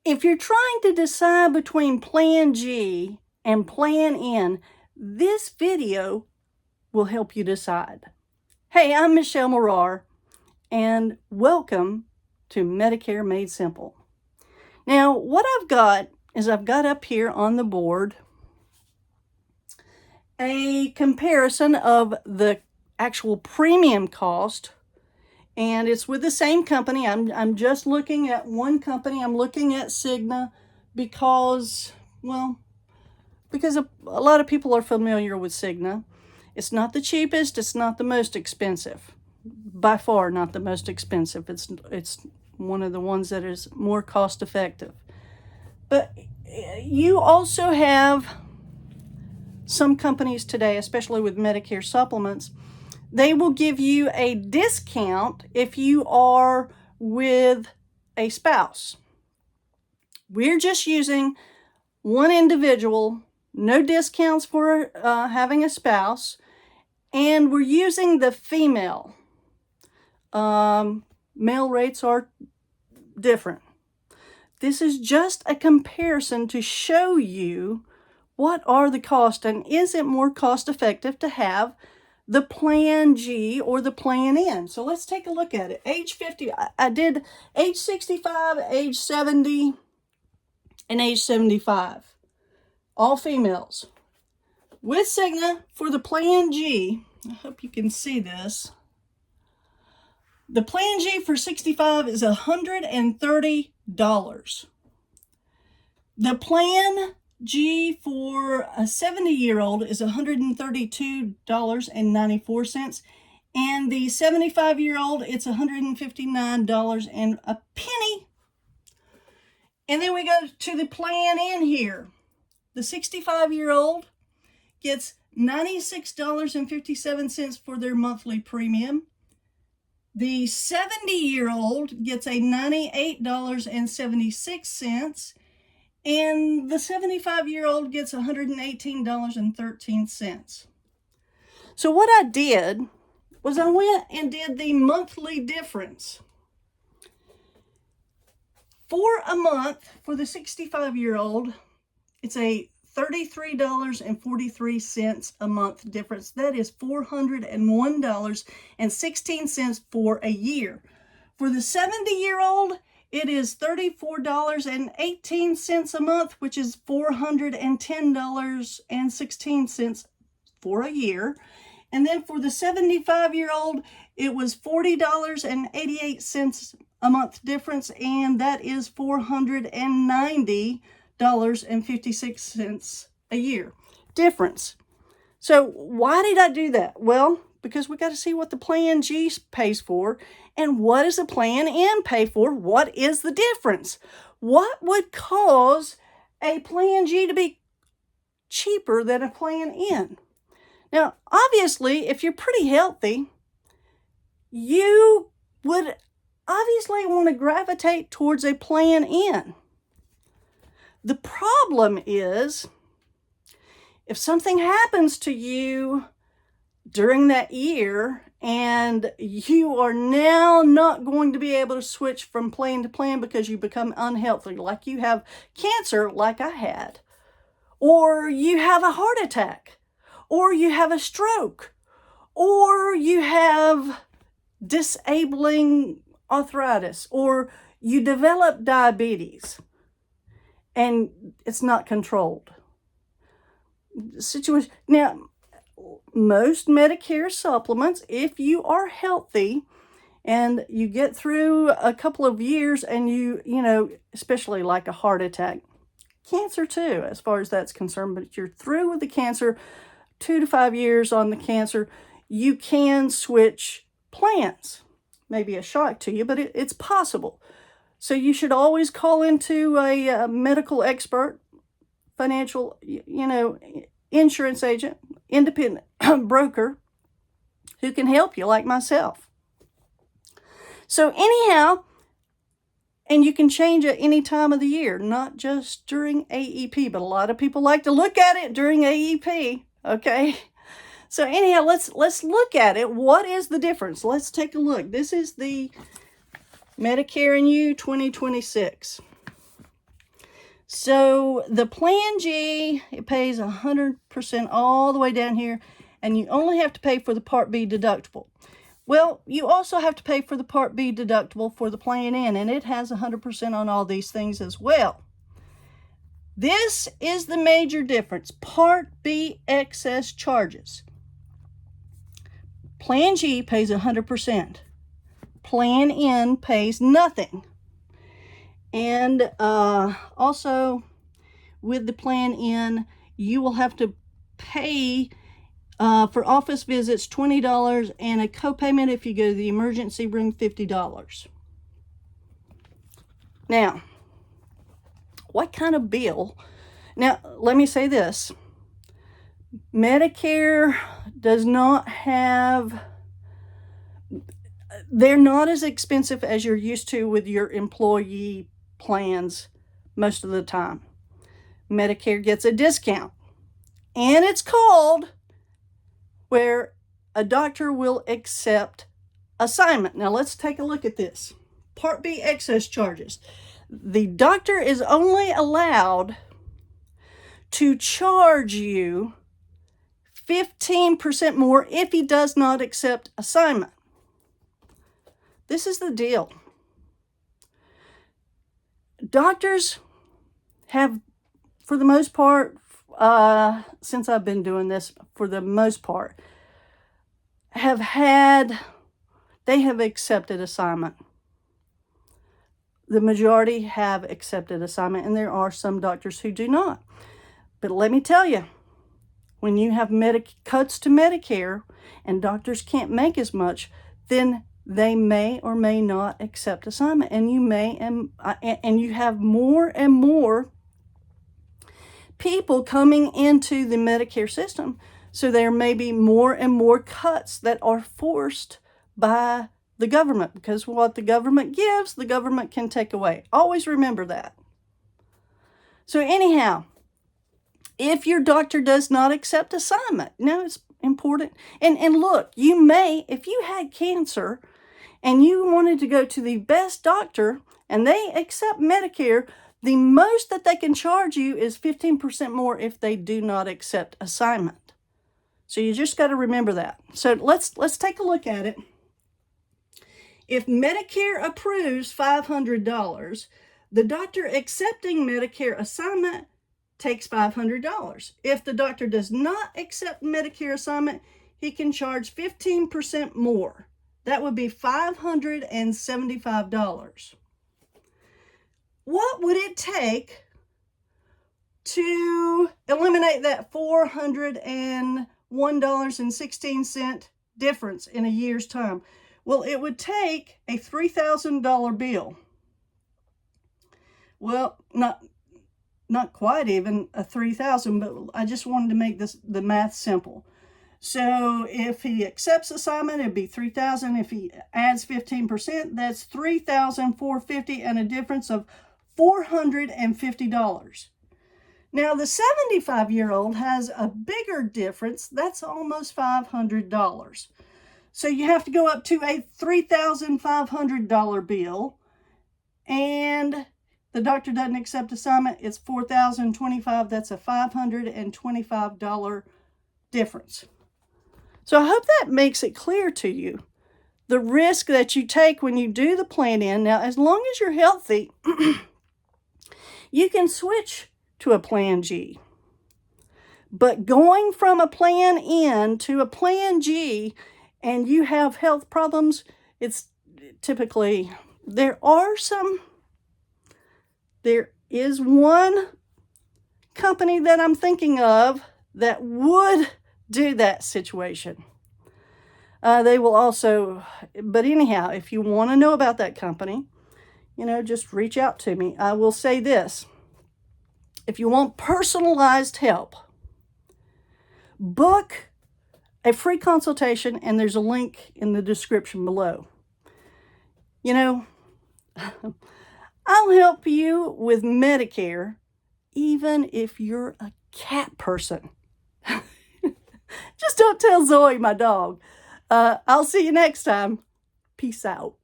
If you're trying to decide between Plan G and Plan N, this video will help you decide. Hey, I'm Michelle Morar, and welcome to Medicare Made Simple. Now, what I've got is I've got up here on the board a comparison of the actual premium cost, and it's with the same company. I'm just looking at one company. I'm looking at Cigna because a lot of people are familiar with Cigna. It's not the cheapest. It's not the most expensive. By far not the most expensive. It's one of the ones that is more cost effective. But you also have some companies today, especially with Medicare supplements, they will give you a discount if you are with a spouse. We're just using one individual, no discounts for having a spouse, and we're using the female. Male rates are different. This is just a comparison to show you what are the costs, and is it more cost effective to have the Plan G or the Plan N. So let's take a look at it. Age 50, I did age 65, age 70, and age 75. All females. With Cigna for the Plan G, I hope you can see this. The Plan G for 65 is $130. The Plan G for a 70-year-old is $132.94, and the 75-year-old it's $159 and a penny. And then we go to the Plan N here. The 65-year-old gets $96.57 for their monthly premium. The 70-year-old gets a $98.76. And the 75-year-old gets $118.13. So what I did was I went and did the monthly difference. For a month, for the 65-year-old, it's a $33.43 a month difference. That is $401.16 for a year. For the 70-year-old, it is $34.18 a month, which is $410.16 for a year. And then for the 75-year-old, it was $40.88 a month difference, and that is $490.56 a year difference. So why did I do that? Well, because we got to see what the Plan G pays for and what does the Plan N pay for. What is the difference? What would cause a Plan G to be cheaper than a Plan N? Now, obviously, if you're pretty healthy, you would obviously want to gravitate towards a Plan N. The problem is, if something happens to you during that year and you are now not going to be able to switch from plan to plan because you become unhealthy, like you have cancer like I had, or you have a heart attack, or you have a stroke, or you have disabling arthritis, or you develop diabetes and it's not controlled. Situation. Now, most Medicare supplements, if you are healthy and you get through a couple of years and you know, especially like a heart attack, cancer too, as far as that's concerned, but you're through with the cancer, 2 to 5 years on the cancer, you can switch plans. Maybe a shock to you, but it's possible. So you should always call into a medical expert, financial, insurance agent, independent broker who can help you, like myself. So anyhow, and you can change at any time of the year, not just during AEP, but a lot of people like to look at it during AEP, okay? So anyhow, let's look at it. What is the difference? Let's take a look. This is the Medicare and You 2026. So the Plan G, it pays 100% all the way down here, and you only have to pay for the Part B deductible. Well, you also have to pay for the Part B deductible for the Plan N, and it has 100% on all these things as well. This is the major difference. Part B excess charges. Plan G pays 100%. Plan N pays nothing. And also, with the Plan N, you will have to pay for office visits $20 and a copayment if you go to the emergency room $50. Now, what kind of bill? Now, let me say this. Medicare does not have, they're not as expensive as you're used to with your employee plans most of the time. Medicare gets a discount, and it's called where a doctor will accept assignment. Now let's take a look at this. Part B excess charges. The doctor is only allowed to charge you 15% more if he does not accept assignment. This is the deal. Doctors have, for the most part, since I've been doing this, for the most part, they have accepted assignment. The majority have accepted assignment, and there are some doctors who do not. But let me tell you, when you have cuts to Medicare and doctors can't make as much, then they may or may not accept assignment, and you have more and more people coming into the Medicare system. So there may be more and more cuts that are forced by the government, because what the government gives, the government can take away. Always remember that. So anyhow, if your doctor does not accept assignment, now it's important. And look, you may, if you had cancer and you wanted to go to the best doctor and they accept Medicare, the most that they can charge you is 15% more if they do not accept assignment. So you just got to remember that. So let's take a look at it. If Medicare approves $500, the doctor accepting Medicare assignment takes $500. If the doctor does not accept Medicare assignment, he can charge 15% more. That would be $575. What would it take to eliminate that $401.16 difference in a year's time? Well, it would take a $3,000 bill. Well, not quite even a $3,000, but I just wanted to make the math simple. So if he accepts assignment, it'd be $3,000. If he adds 15%, that's $3,450, and a difference of $450. Now the 75-year-old has a bigger difference. That's almost $500. So you have to go up to a $3,500 bill, and the doctor doesn't accept assignment. It's $4,025. That's a $525 difference. So I hope that makes it clear to you the risk that you take when you do the Plan N. Now, as long as you're healthy, you can switch to a Plan G. But going from a Plan N to a Plan G and you have health problems, it's typically, there is one company that I'm thinking of that would do that situation. They will also, but anyhow, if you want to know about that company, just reach out to me. I will say this. If you want personalized help, book a free consultation, and there's a link in the description below. I'll help you with Medicare, even if you're a cat person. Just don't tell Zoe, my dog. I'll see you next time. Peace out.